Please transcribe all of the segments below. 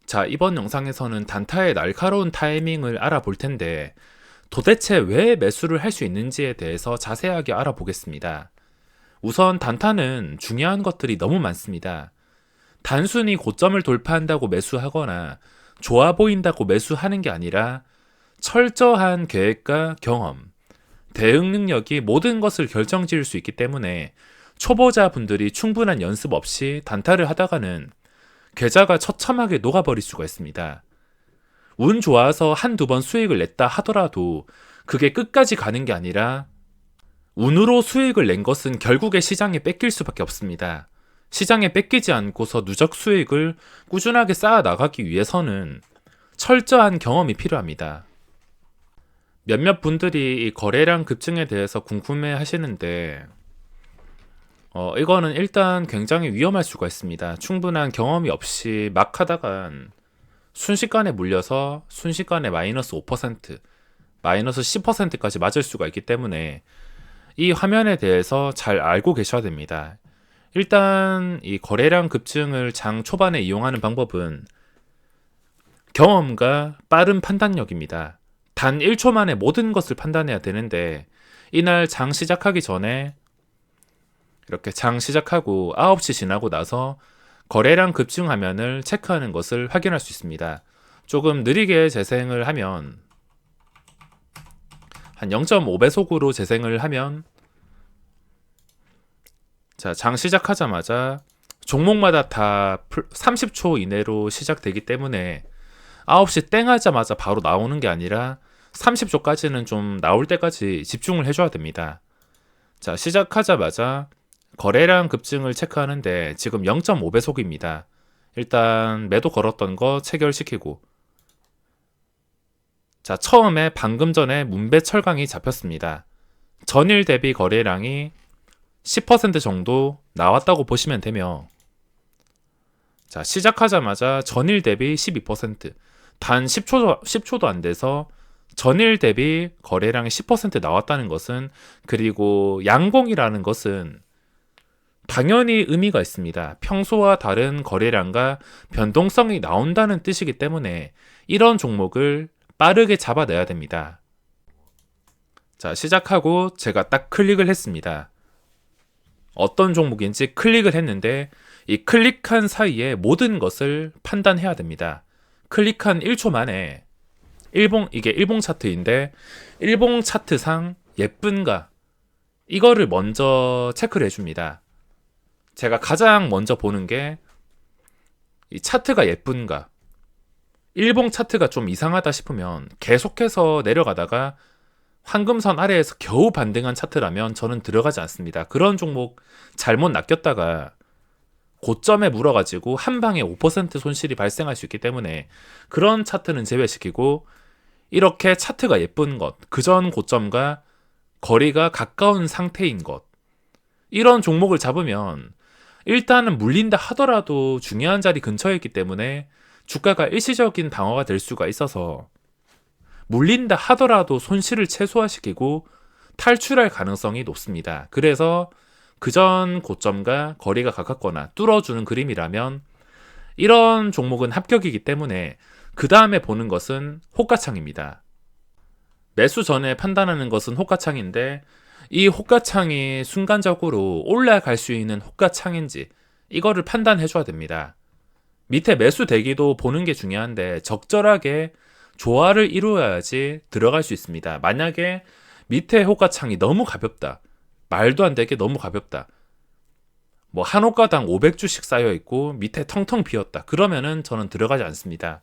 자, 이번 영상에서는 단타의 날카로운 타이밍을 알아볼 텐데 도대체 왜 매수를 할 수 있는지에 대해서 자세하게 알아보겠습니다. 우선 단타는 중요한 것들이 너무 많습니다. 단순히 고점을 돌파한다고 매수하거나 좋아 보인다고 매수하는 게 아니라 철저한 계획과 경험, 대응 능력이 모든 것을 결정지을 수 있기 때문에 초보자분들이 충분한 연습 없이 단타를 하다가는 계좌가 처참하게 녹아버릴 수가 있습니다. 운 좋아서 한두 번 수익을 냈다 하더라도 그게 끝까지 가는 게 아니라 운으로 수익을 낸 것은 결국에 시장에 뺏길 수밖에 없습니다. 시장에 뺏기지 않고서 누적 수익을 꾸준하게 쌓아 나가기 위해서는 철저한 경험이 필요합니다. 몇몇 분들이 이 거래량 급증에 대해서 궁금해 하시는데 이거는 일단 굉장히 위험할 수가 있습니다. 충분한 경험이 없이 막 하다간 순식간에 물려서 순식간에 마이너스 5%, 마이너스 10%까지 맞을 수가 있기 때문에 이 화면에 대해서 잘 알고 계셔야 됩니다. 일단 이 거래량 급증을 장 초반에 이용하는 방법은 경험과 빠른 판단력입니다. 단 1초 만에 모든 것을 판단해야 되는데 이날 장 시작하기 전에 이렇게 장 시작하고 9시 지나고 나서 거래량 급증 화면을 체크하는 것을 확인할 수 있습니다. 조금 느리게 재생을 하면 한 0.5배속으로 재생을 하면 자, 장 시작하자마자 종목마다 다 30초 이내로 시작되기 때문에 9시 땡 하자마자 바로 나오는 게 아니라 30초까지는 좀 나올 때까지 집중을 해줘야 됩니다. 자, 시작하자마자 거래량 급증을 체크하는데 지금 0.5배속입니다. 일단 매도 걸었던 거 체결시키고 자, 처음에 방금 전에 문배 철강이 잡혔습니다. 전일 대비 거래량이 10% 정도 나왔다고 보시면 되며 자, 시작하자마자 전일 대비 12%, 단 10초도 안 돼서 전일 대비 거래량이 10% 나왔다는 것은, 그리고 양봉이라는 것은 당연히 의미가 있습니다. 평소와 다른 거래량과 변동성이 나온다는 뜻이기 때문에 이런 종목을 빠르게 잡아내야 됩니다. 자, 시작하고 제가 딱 클릭을 했습니다. 어떤 종목인지 클릭을 했는데 이 클릭한 사이에 모든 것을 판단해야 됩니다. 클릭한 1초 만에 이게 일봉 차트인데 일봉 차트상 예쁜가 이거를 먼저 체크를 해줍니다. 제가 가장 먼저 보는 게 이 차트가 예쁜가, 일봉 차트가 좀 이상하다 싶으면 계속해서 내려가다가 황금선 아래에서 겨우 반등한 차트라면 저는 들어가지 않습니다. 그런 종목 잘못 낚였다가 고점에 물어가지고 한 방에 5% 손실이 발생할 수 있기 때문에 그런 차트는 제외시키고, 이렇게 차트가 예쁜 것, 그전 고점과 거리가 가까운 상태인 것, 이런 종목을 잡으면 일단은 물린다 하더라도 중요한 자리 근처에 있기 때문에 주가가 일시적인 방어가 될 수가 있어서 물린다 하더라도 손실을 최소화시키고 탈출할 가능성이 높습니다. 그래서 그전 고점과 거리가 가깝거나 뚫어주는 그림이라면 이런 종목은 합격이기 때문에 그 다음에 보는 것은 호가창입니다. 매수 전에 판단하는 것은 호가창인데 이 호가창이 순간적으로 올라갈 수 있는 호가창인지 이거를 판단해 줘야 됩니다. 밑에 매수 대기도 보는 게 중요한데 적절하게 조화를 이루어야지 들어갈 수 있습니다. 만약에 밑에 호가창이 너무 가볍다, 말도 안 되게 너무 가볍다, 뭐 한 호가당 500주씩 쌓여 있고 밑에 텅텅 비었다, 그러면은 저는 들어가지 않습니다.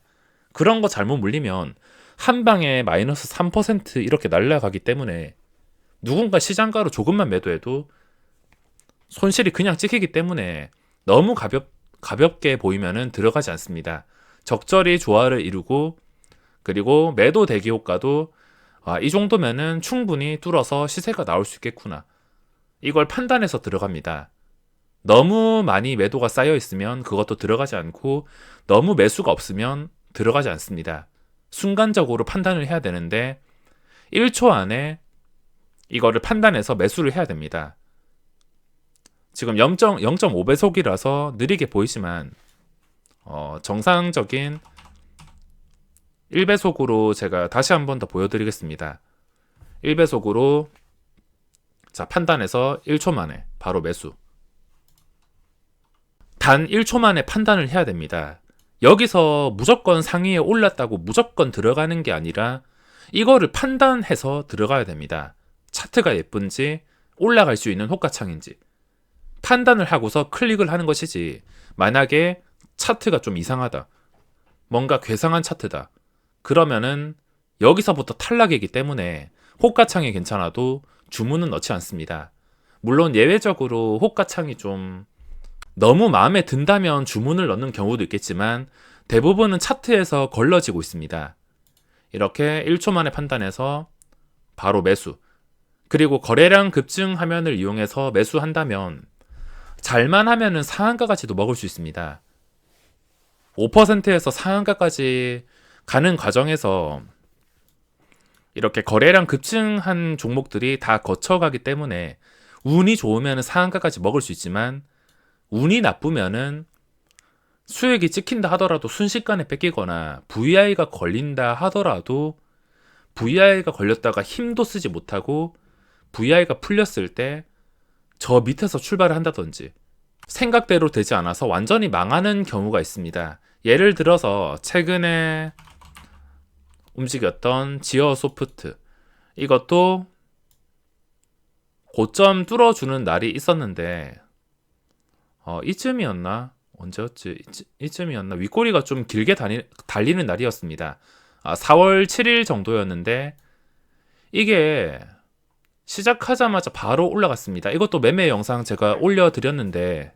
그런 거 잘못 물리면 한 방에 마이너스 3% 이렇게 날아가기 때문에 누군가 시장가로 조금만 매도해도 손실이 그냥 찍히기 때문에 너무 가볍게 보이면은 들어가지 않습니다. 적절히 조화를 이루고, 그리고 매도 대기 효과도 이 정도면은 충분히 뚫어서 시세가 나올 수 있겠구나, 이걸 판단해서 들어갑니다. 너무 많이 매도가 쌓여 있으면 그것도 들어가지 않고, 너무 매수가 없으면 들어가지 않습니다. 순간적으로 판단을 해야 되는데 1초 안에 이거를 판단해서 매수를 해야 됩니다. 지금 0.5배속이라서 느리게 보이지만 정상적인 1배속으로 제가 다시 한 번 더 보여드리겠습니다. 1배속으로 자 판단해서 1초 만에 바로 매수. 단 1초 만에 판단을 해야 됩니다. 여기서 무조건 상위에 올랐다고 무조건 들어가는 게 아니라 이거를 판단해서 들어가야 됩니다. 차트가 예쁜지 올라갈 수 있는 호가창인지 판단을 하고서 클릭을 하는 것이지, 만약에 차트가 좀 이상하다, 뭔가 괴상한 차트다, 그러면은 여기서부터 탈락이기 때문에 호가창이 괜찮아도 주문은 넣지 않습니다. 물론 예외적으로 호가창이 좀 너무 마음에 든다면 주문을 넣는 경우도 있겠지만 대부분은 차트에서 걸러지고 있습니다. 이렇게 1초 만에 판단해서 바로 매수. 그리고 거래량 급증 화면을 이용해서 매수한다면 잘만 하면은 상한가까지도 먹을 수 있습니다. 5%에서 상한가까지 가는 과정에서 이렇게 거래량 급증한 종목들이 다 거쳐가기 때문에 운이 좋으면 상한가까지 먹을 수 있지만 운이 나쁘면은 수익이 찍힌다 하더라도 순식간에 뺏기거나 VI가 걸린다 하더라도 VI가 걸렸다가 힘도 쓰지 못하고 VI가 풀렸을 때 저 밑에서 출발을 한다든지 생각대로 되지 않아서 완전히 망하는 경우가 있습니다. 예를 들어서 최근에 움직였던 지어소프트, 이것도 고점 뚫어주는 날이 있었는데 이쯤이었나? 언제였지? 이쯤이었나? 윗꼬리가 좀 길게 달리는 날이었습니다. 4월 7일 정도였는데 이게 시작하자마자 바로 올라갔습니다. 이것도 매매 영상 제가 올려드렸는데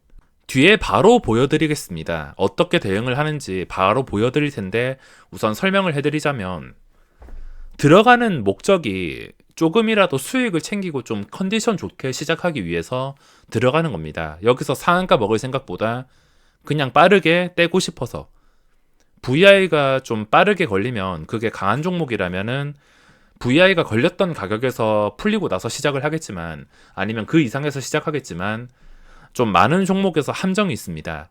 뒤에 바로 보여드리겠습니다. 어떻게 대응을 하는지 바로 보여드릴 텐데 우선 설명을 해드리자면, 들어가는 목적이 조금이라도 수익을 챙기고 좀 컨디션 좋게 시작하기 위해서 들어가는 겁니다. 여기서 상한가 먹을 생각보다 그냥 빠르게 떼고 싶어서, VI가 좀 빠르게 걸리면 그게 강한 종목이라면은 VI가 걸렸던 가격에서 풀리고 나서 시작을 하겠지만, 아니면 그 이상에서 시작하겠지만, 좀 많은 종목에서 함정이 있습니다.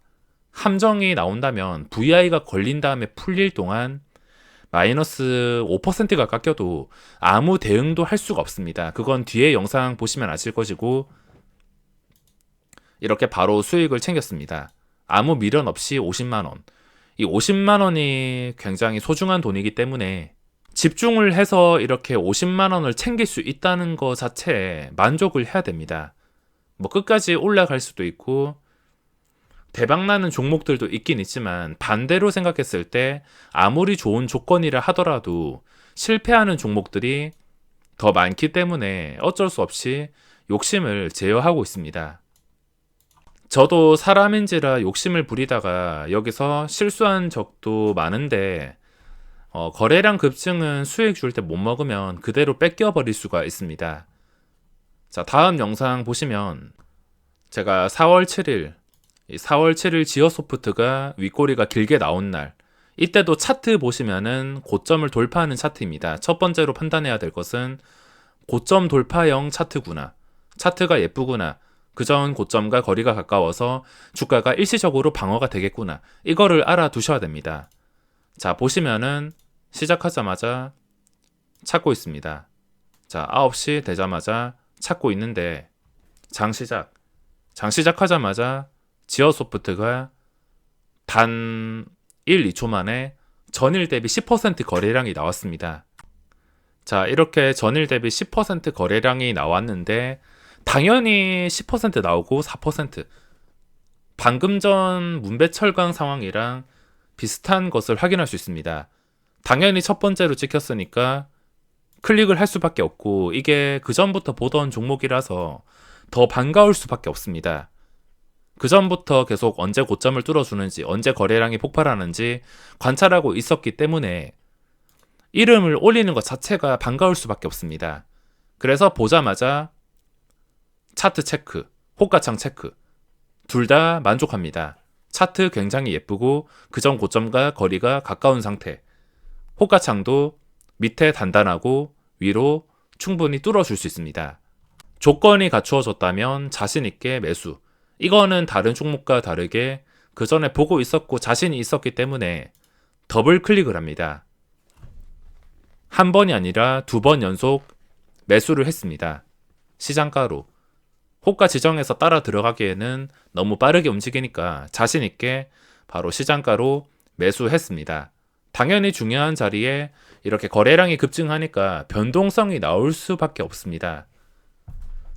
함정이 나온다면 VI가 걸린 다음에 풀릴 동안 마이너스 5%가 깎여도 아무 대응도 할 수가 없습니다. 그건 뒤에 영상 보시면 아실 것이고, 이렇게 바로 수익을 챙겼습니다. 아무 미련 없이 50만원. 이 50만원이 굉장히 소중한 돈이기 때문에 집중을 해서 이렇게 50만원을 챙길 수 있다는 것 자체에 만족을 해야 됩니다. 뭐 끝까지 올라갈 수도 있고 대박나는 종목들도 있긴 있지만, 반대로 생각했을 때 아무리 좋은 조건이라 하더라도 실패하는 종목들이 더 많기 때문에 어쩔 수 없이 욕심을 제어하고 있습니다. 저도 사람인지라 욕심을 부리다가 여기서 실수한 적도 많은데, 거래량 급증은 수익 줄 때 못 먹으면 그대로 뺏겨버릴 수가 있습니다. 자, 다음 영상 보시면 제가 4월 7일 지어소프트가 윗꼬리가 길게 나온 날, 이때도 차트 보시면은 고점을 돌파하는 차트입니다. 첫 번째로 판단해야 될 것은 고점 돌파형 차트구나, 차트가 예쁘구나, 그전 고점과 거리가 가까워서 주가가 일시적으로 방어가 되겠구나, 이거를 알아두셔야 됩니다. 자, 보시면은 시작하자마자 찾고 있습니다. 자, 9시 되자마자 찾고 있는데 장 시작하자마자 지어소프트가 단 1, 2초 만에 전일 대비 10% 거래량이 나왔습니다. 자, 이렇게 전일 대비 10% 거래량이 나왔는데 당연히 10% 나오고 4%, 방금 전 문배철강 상황이랑 비슷한 것을 확인할 수 있습니다. 당연히 첫 번째로 찍혔으니까 클릭을 할 수밖에 없고, 이게 그 전부터 보던 종목이라서 더 반가울 수밖에 없습니다. 그 전부터 계속 언제 고점을 뚫어주는지, 언제 거래량이 폭발하는지 관찰하고 있었기 때문에 이름을 올리는 것 자체가 반가울 수밖에 없습니다. 그래서 보자마자 차트 체크, 호가창 체크, 둘 다 만족합니다. 차트 굉장히 예쁘고 그전 고점과 거리가 가까운 상태, 호가창도 밑에 단단하고 위로 충분히 뚫어줄 수 있습니다. 조건이 갖추어졌다면 자신있게 매수. 이거는 다른 종목과 다르게 그 전에 보고 있었고 자신이 있었기 때문에 더블 클릭을 합니다. 한 번이 아니라 2번 연속 매수를 했습니다. 시장가로. 호가 지정해서 따라 들어가기에는 너무 빠르게 움직이니까 자신 있게 바로 시장가로 매수했습니다. 당연히 중요한 자리에 이렇게 거래량이 급증하니까 변동성이 나올 수밖에 없습니다.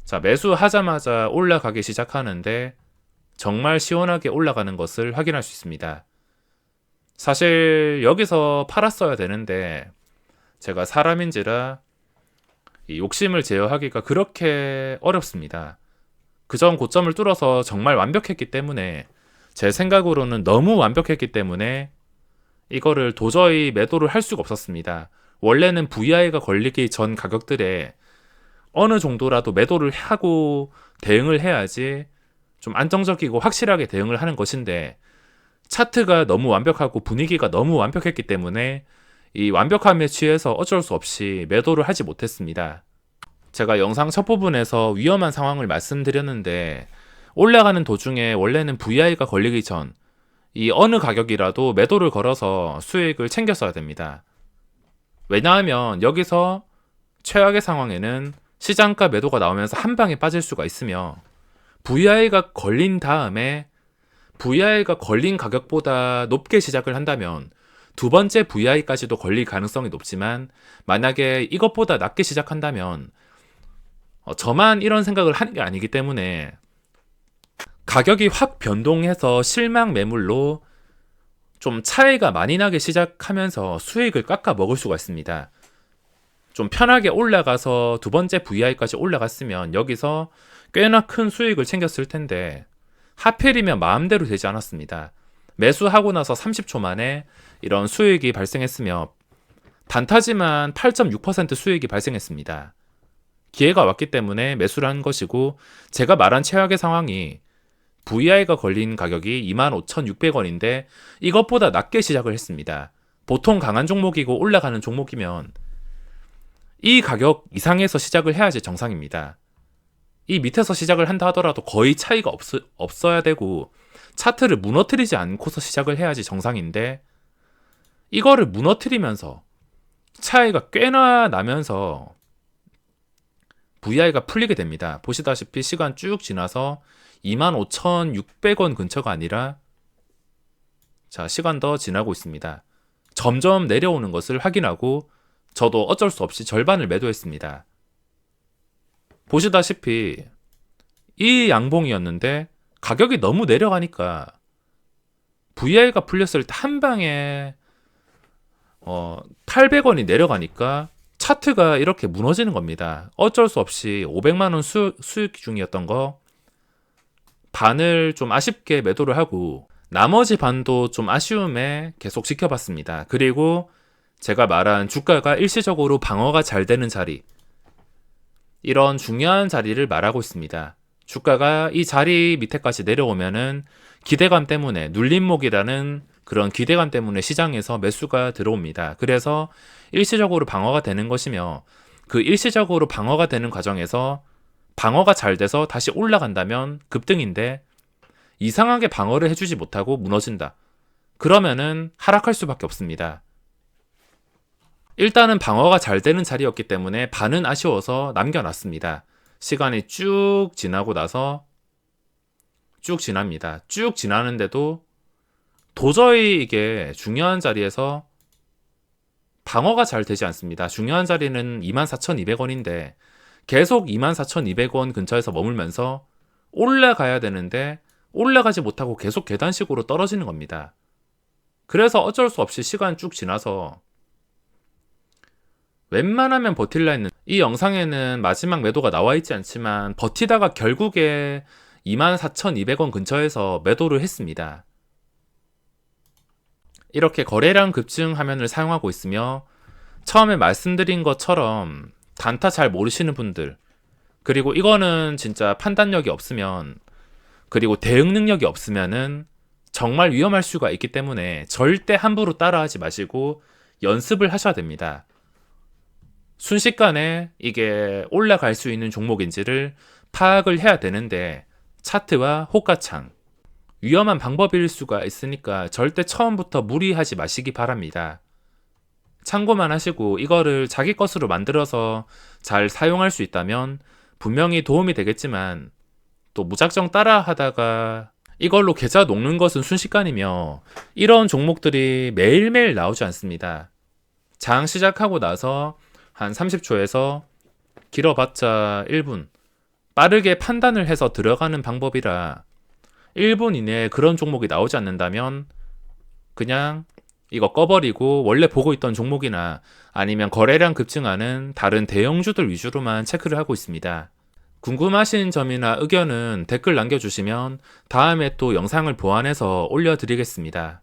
자, 매수하자마자 올라가기 시작하는데 정말 시원하게 올라가는 것을 확인할 수 있습니다. 사실 여기서 팔았어야 되는데 제가 사람인지라 이 욕심을 제어하기가 그렇게 어렵습니다. 그 전 고점을 뚫어서 정말 완벽했기 때문에, 제 생각으로는 너무 완벽했기 때문에 이거를 도저히 매도를 할 수가 없었습니다. 원래는 VI가 걸리기 전 가격들에 어느 정도라도 매도를 하고 대응을 해야지 좀 안정적이고 확실하게 대응을 하는 것인데, 차트가 너무 완벽하고 분위기가 너무 완벽했기 때문에 이 완벽함에 취해서 어쩔 수 없이 매도를 하지 못했습니다. 제가 영상 첫 부분에서 위험한 상황을 말씀드렸는데, 올라가는 도중에 원래는 VI가 걸리기 전 이 어느 가격이라도 매도를 걸어서 수익을 챙겼어야 됩니다. 왜냐하면 여기서 최악의 상황에는 시장가 매도가 나오면서 한 방에 빠질 수가 있으며, VI가 걸린 다음에 VI가 걸린 가격보다 높게 시작을 한다면 두 번째 VI까지도 걸릴 가능성이 높지만, 만약에 이것보다 낮게 시작한다면 저만 이런 생각을 하는 게 아니기 때문에 가격이 확 변동해서 실망 매물로 좀 차이가 많이 나게 시작하면서 수익을 깎아 먹을 수가 있습니다. 좀 편하게 올라가서 두 번째 VI까지 올라갔으면 여기서 꽤나 큰 수익을 챙겼을 텐데, 하필이면 마음대로 되지 않았습니다. 매수하고 나서 30초 만에 이런 수익이 발생했으며 단타지만 8.6% 수익이 발생했습니다. 기회가 왔기 때문에 매수를 한 것이고, 제가 말한 최악의 상황이 VI가 걸린 가격이 25,600원인데 이것보다 낮게 시작을 했습니다. 보통 강한 종목이고 올라가는 종목이면 이 가격 이상에서 시작을 해야지 정상입니다. 이 밑에서 시작을 한다 하더라도 거의 차이가 없어야 되고 차트를 무너뜨리지 않고서 시작을 해야지 정상인데, 이거를 무너뜨리면서 차이가 꽤나 나면서 VI가 풀리게 됩니다. 보시다시피 시간 쭉 지나서 25,600원 근처가 아니라, 자, 시간 더 지나고 있습니다. 점점 내려오는 것을 확인하고 저도 어쩔 수 없이 절반을 매도했습니다. 보시다시피 이 양봉이었는데 가격이 너무 내려가니까 VI가 풀렸을 때 한 방에 800원이 내려가니까 차트가 이렇게 무너지는 겁니다. 어쩔 수 없이 500만 원 수익 중이었던 거 반을 좀 아쉽게 매도를 하고, 나머지 반도 좀 아쉬움에 계속 지켜봤습니다. 그리고 제가 말한 주가가 일시적으로 방어가 잘 되는 자리, 이런 중요한 자리를 말하고 있습니다. 주가가 이 자리 밑에까지 내려오면은 기대감 때문에, 눌림목이라는 그런 기대감 때문에 시장에서 매수가 들어옵니다. 그래서 일시적으로 방어가 되는 것이며, 그 일시적으로 방어가 되는 과정에서 방어가 잘 돼서 다시 올라간다면 급등인데, 이상하게 방어를 해주지 못하고 무너진다. 그러면은 하락할 수밖에 없습니다. 일단은 방어가 잘 되는 자리였기 때문에 반은 아쉬워서 남겨놨습니다. 시간이 쭉 지나고 나서 쭉 지납니다. 쭉 지나는데도 도저히 이게 중요한 자리에서 방어가 잘 되지 않습니다. 중요한 자리는 24,200원인데 계속 24,200원 근처에서 머물면서 올라가야 되는데 올라가지 못하고 계속 계단식으로 떨어지는 겁니다. 그래서 어쩔 수 없이 시간 쭉 지나서 웬만하면 버틸라 했는데, 이 영상에는 마지막 매도가 나와 있지 않지만 버티다가 결국에 24,200원 근처에서 매도를 했습니다. 이렇게 거래량 급증 화면을 사용하고 있으며, 처음에 말씀드린 것처럼 단타 잘 모르시는 분들, 그리고 이거는 진짜 판단력이 없으면, 그리고 대응 능력이 없으면은 정말 위험할 수가 있기 때문에 절대 함부로 따라하지 마시고 연습을 하셔야 됩니다. 순식간에 이게 올라갈 수 있는 종목인지를 파악을 해야 되는데, 차트와 호가창, 위험한 방법일 수가 있으니까 절대 처음부터 무리하지 마시기 바랍니다. 참고만 하시고 이거를 자기 것으로 만들어서 잘 사용할 수 있다면 분명히 도움이 되겠지만, 또 무작정 따라 하다가 이걸로 계좌 녹는 것은 순식간이며 이런 종목들이 매일매일 나오지 않습니다. 장 시작하고 나서 한 30초에서 길어봤자 1분 빠르게 판단을 해서 들어가는 방법이라 1분 이내에 그런 종목이 나오지 않는다면 그냥 이거 꺼버리고 원래 보고 있던 종목이나 아니면 거래량 급증하는 다른 대형주들 위주로만 체크를 하고 있습니다. 궁금하신 점이나 의견은 댓글 남겨주시면 다음에 또 영상을 보완해서 올려드리겠습니다.